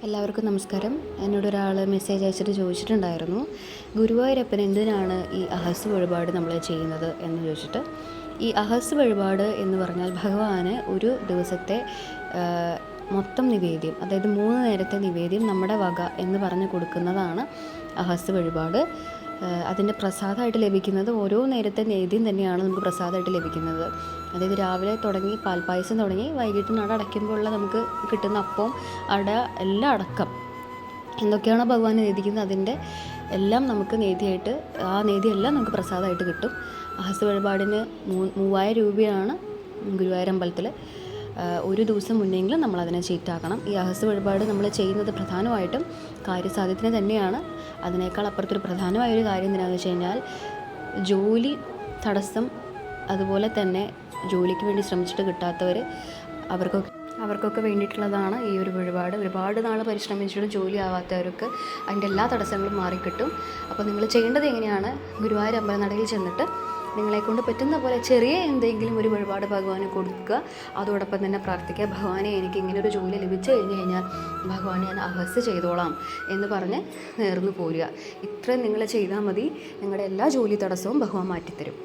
എല്ലാവർക്കും നമസ്കാരം. എന്നോടൊരാൾ മെസ്സേജ് അയച്ചിട്ട് ചോദിച്ചിട്ടുണ്ടായിരുന്നു, ഗുരുവായൂരപ്പൻ എന്തിനാണ് ഈ അഹസ് വഴിപാട് നമ്മൾ ചെയ്യുന്നത് എന്ന് ചോദിച്ചിട്ട്. ഈ അഹസ് വഴിപാട് എന്ന് പറഞ്ഞാൽ ഭഗവാന് ഒരു ദിവസത്തെ മൊത്തം നിവേദ്യം, അതായത് 3 നേരത്തെ നിവേദ്യം നമ്മുടെ വക എന്ന് പറഞ്ഞ് കൊടുക്കുന്നതാണ് അഹസ് വഴിപാട്. അതിൻ്റെ പ്രസാദമായിട്ട് ലഭിക്കുന്നത് ഓരോ നേരത്തെ നേദ്യം തന്നെയാണ് നമുക്ക് പ്രസാദമായിട്ട് ലഭിക്കുന്നത്. അതായത് രാവിലെ തുടങ്ങി പാൽപ്പായസം തുടങ്ങി വൈകിട്ട് നട അടയ്ക്കുമ്പോഴുള്ള നമുക്ക് കിട്ടുന്ന അപ്പം, അട എല്ലാം അടക്കം എന്തൊക്കെയാണോ ഭഗവാൻ നേദിക്കുന്നത് അതിൻ്റെ എല്ലാം നമുക്ക് നേദ്യമായിട്ട്, ആ നേദ്യമെല്ലാം നമുക്ക് പ്രസാദമായിട്ട് കിട്ടും. അഹസ് വഴിപാടിന് 3000 രൂപയാണ് ഗുരുവായൂർ അമ്പലത്തിൽ. ഒരു ദിവസം മുന്നെങ്കിലും നമ്മളതിനെ ചീറ്റാക്കണം. ഈ അഹസ് വഴിപാട് നമ്മൾ ചെയ്യുന്നത് പ്രധാനമായിട്ടും കാര്യസാധ്യത്തിന് തന്നെയാണ്. അതിനേക്കാൾ അപ്പുറത്തൊരു പ്രധാനമായൊരു കാര്യം എന്താണെന്ന് വെച്ച് കഴിഞ്ഞാൽ, ജോലി തടസ്സം, അതുപോലെ തന്നെ ജോലിക്ക് വേണ്ടി ശ്രമിച്ചിട്ട് കിട്ടാത്തവർ, അവർക്കൊക്കെ വേണ്ടിയിട്ടുള്ളതാണ് ഈ ഒരു വഴിപാട്. ഒരുപാട് നാൾ പരിശ്രമിച്ചിട്ട് ജോലി ആവാത്തവർക്ക് അതിൻ്റെ എല്ലാ തടസ്സങ്ങളും മാറിക്കിട്ടും. അപ്പോൾ നിങ്ങൾ ചെയ്യേണ്ടത് എങ്ങനെയാണ്, ഗുരുവായൂർ അമ്പലനടയിൽ ചെന്നിട്ട് നിങ്ങളെക്കൊണ്ട് പറ്റുന്ന പോലെ ചെറിയ എന്തെങ്കിലും ഒരു വഴിപാട് ഭഗവാന് കൊടുക്കുക. അതോടൊപ്പം തന്നെ പ്രാർത്ഥിക്കുക, ഭഗവാനെ എനിക്ക് ഇങ്ങനെ ഒരു ജോലി ലഭിച്ചു കഴിഞ്ഞ് കഴിഞ്ഞാൽ ഭഗവാനെ ഞാൻ അഹസ് ചെയ്തോളാം എന്ന് പറഞ്ഞ് നേർന്നു പോരുക. ഇത്രയും നിങ്ങൾ ചെയ്താൽ മതി, നിങ്ങളുടെ എല്ലാ ജോലി തടസ്സവും ഭഗവാൻ മാറ്റിത്തരും.